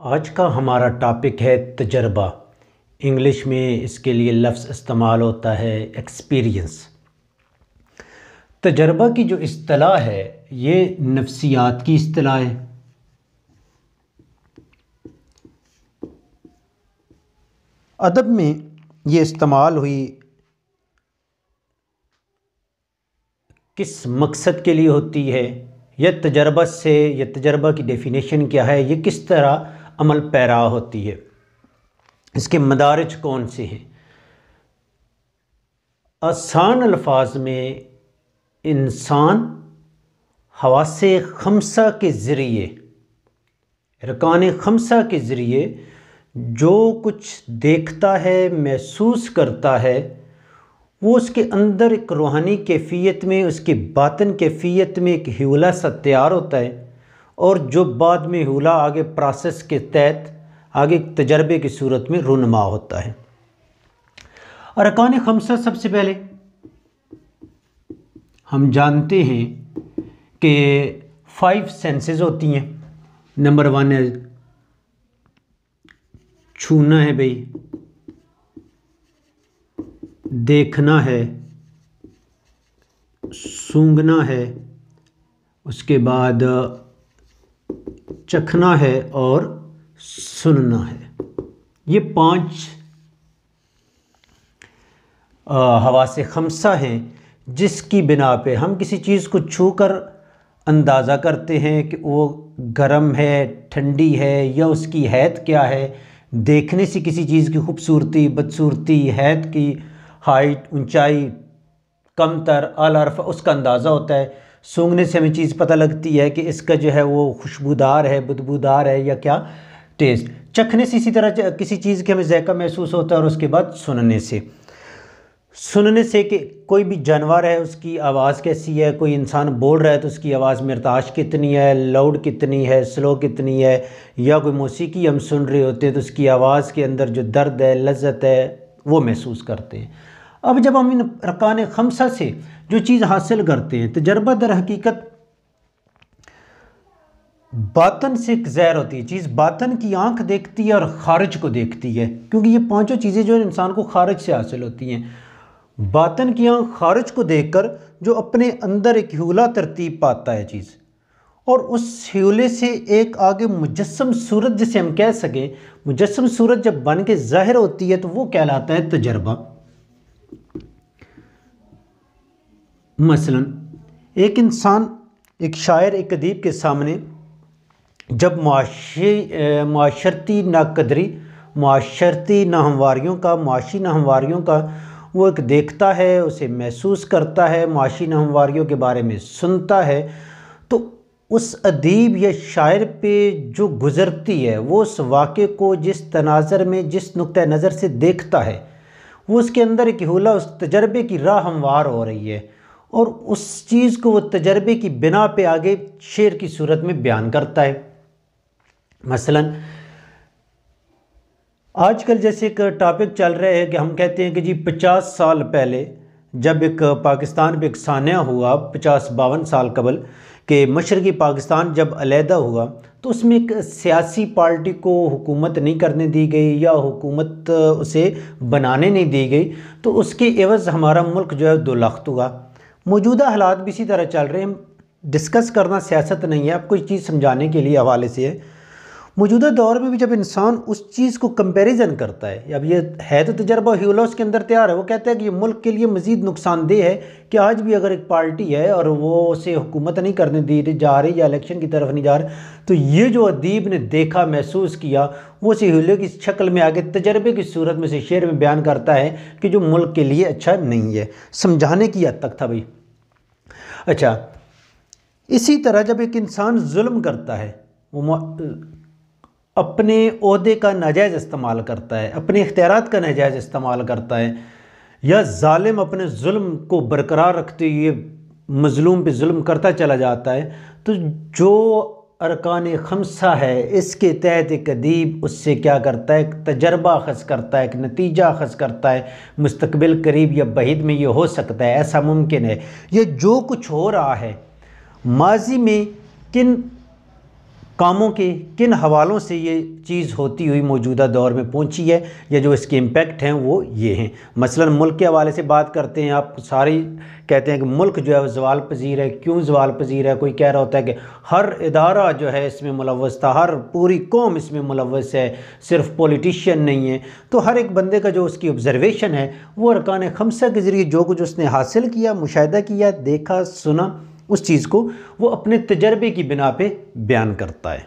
आज का हमारा टॉपिक है तजर्बा। इंग्लिश में इसके लिए लफ्ज़ इस्तेमाल होता है एक्सपीरियंस। तजर्बा की जो इस्तिलाह है ये नफ्सियात की इस्तिलाह है। अदब में ये इस्तेमाल हुई किस मकसद के लिए होती है, यह तजर्बा से यह तजर्बा की डेफिनेशन क्या है, ये किस तरह अमल पैरा होती है, इसके मदारिज कौन से हैं। आसान अल्फाज में इंसान हवासे खमसा के ज़रिए, रकान खमसा के ज़रिए जो कुछ देखता है, महसूस करता है, वो उसके अंदर एक रूहानी कैफियत में, उसके बातिन कैफियत में एक हिवला सा तैयार होता है और जो बाद में हिवला आगे प्रोसेस के तहत आगे तजर्बे की सूरत में रुनमा होता है। अरकान खमसा सबसे पहले हम जानते हैं कि 5 सेंसेस होती हैं। नंबर 1 है छूना है भाई, देखना है, सूंघना है, उसके बाद चखना है और सुनना है। ये 5 हवासे खमसा हैं जिसकी बिना पे हम किसी चीज़ को छूकर अंदाज़ा करते हैं कि वो गर्म है, ठंडी है या उसकी हैत क्या है। देखने से किसी चीज़ की खूबसूरती, बदसूरती, हैत की हाइट, ऊंचाई, कमतर, आला-रफ़ा उसका अंदाज़ा होता है। सूंघने से हमें चीज़ पता लगती है कि इसका जो है वो खुशबूदार है, बदबूदार है या क्या टेस्ट। चखने से इसी तरह किसी चीज़ के हमें ज़ायका महसूस होता है। और उसके बाद सुनने से कि कोई भी जानवर है उसकी आवाज़ कैसी है, कोई इंसान बोल रहा है तो उसकी आवाज़ में इरताश कितनी है, लाउड कितनी है, स्लो कितनी है, या कोई मौसीकी हम सुन रहे होते हैं तो उसकी आवाज़ के अंदर जो दर्द है, लज्जत है, वो महसूस करते हैं। अब जब हम इन अरकान खमसा से जो चीज़ हासिल करते हैं, तजर्बा दर हकीकत बातन से एक ज़ाहिर होती है चीज़। बातन की आंख देखती है और खारिज को देखती है, क्योंकि ये पांचों चीज़ें जो इंसान को खारिज से हासिल होती हैं। बातन की आंख खारिज को देखकर जो अपने अंदर एक ह्यूला तरतीब पाता है चीज़, और उस ह्यूले से एक आगे मुजस्सम सूरत जिसे हम कह सकें, मुजस्सम सूरत जब बन के ज़ाहिर होती है तो वो कहलाता है तजर्बा। मसलन एक इंसान, एक शायर, एक अदीब के सामने जब माशरती नाकदरी, माशरती नाहमवारियों का, माशी नाहमवारियों का वो एक देखता है, उसे महसूस करता है, माशी नाहमवारियों के बारे में सुनता है, तो उस अदीब या शायर पे जो गुज़रती है, वो उस वाक़े को जिस तनाज़र में, जिस नुक्ता नज़र से देखता है, वो उसके अंदर एक हुला, उस तजर्बे की राह हमवार हो रही है और उस चीज़ को वो तजर्बे की बिना पे आगे शेर की सूरत में बयान करता है। मसलन आजकल जैसे एक टॉपिक चल रहा है कि हम कहते हैं कि जी 50 साल पहले जब एक पाकिस्तान पे एक सानिया हुआ, 50-52 साल कबल कि मशरक़ी पाकिस्तान जब अलहदा हुआ, तो उसमें एक सियासी पार्टी को हुकूमत नहीं करने दी गई या हुकूमत उसे बनाने नहीं दी गई, तो उसके एवज़ हमारा मुल्क जो है 2 लाख हुआ। मौजूदा हालात भी इसी तरह चल रहे हैं। डिस्कस करना सियासत नहीं है, आपको कोई चीज़ समझाने के लिए हवाले से है। मौजूदा दौर में भी जब इंसान उस चीज़ को कंपैरिजन करता है, अब ये है तो तजर्बा ह्यूला उसके अंदर तैयार है, वो कहता है कि ये मुल्क के लिए मज़ीद नुकसानदेह है कि आज भी अगर एक पार्टी है और वो उसे हुकूमत नहीं करने दी जा रही या इलेक्शन की तरफ नहीं जा रही, तो ये जो अदीब ने देखा, महसूस किया, वो उसे ह्यूले की शक्ल में आगे तजर्बे की सूरत में से शेर में बयान करता है कि जो मुल्क के लिए अच्छा नहीं है। समझाने की हद तक था भाई। अच्छा, इसी तरह जब एक इंसान जुल्म करता है, वो अपने ओहदे का नाजायज़ इस्तेमाल करता है, अपने इख्तियारात का नाजायज़ इस्तेमाल करता है, या ज़ालिम अपने जुल्म को बरकरार रखते हुए मज़लूम पे जुल्म करता चला जाता है, तो जो अरकान खमसा है इसके तहत एक अदीब उससे क्या करता है, एक तजर्बा अख़ज़ करता है, एक नतीजा अख़ज़ करता है। मुस्तक़बिल करीब या बहीद में ये हो सकता है, ऐसा मुमकिन है। ये जो कुछ हो रहा है माजी में किन कामों के किन हवालों से ये चीज़ होती हुई मौजूदा दौर में पहुंची है, या जो इसके इम्पैक्ट हैं वो ये हैं। मसलन मुल्क के हवाले से बात करते हैं, आप सारी कहते हैं कि मुल्क जो है वो ज़वाल पजीर है। क्यों ज़वाल पजीर है? कोई कह रहा होता है कि हर इदारा जो है इसमें मुलव्वस था, हर पूरी कौम इसमें मुलव्वस है, सिर्फ पॉलिटिशियन नहीं है। तो हर एक बंदे का जो उसकी ऑब्जर्वेशन है वो अरकान खमसा के ज़रिए जो कुछ उसने हासिल किया, मुशाहिदा किया, देखा, सुना, उस चीज़ को वो अपने तजर्बे की बिना पे बयान करता है।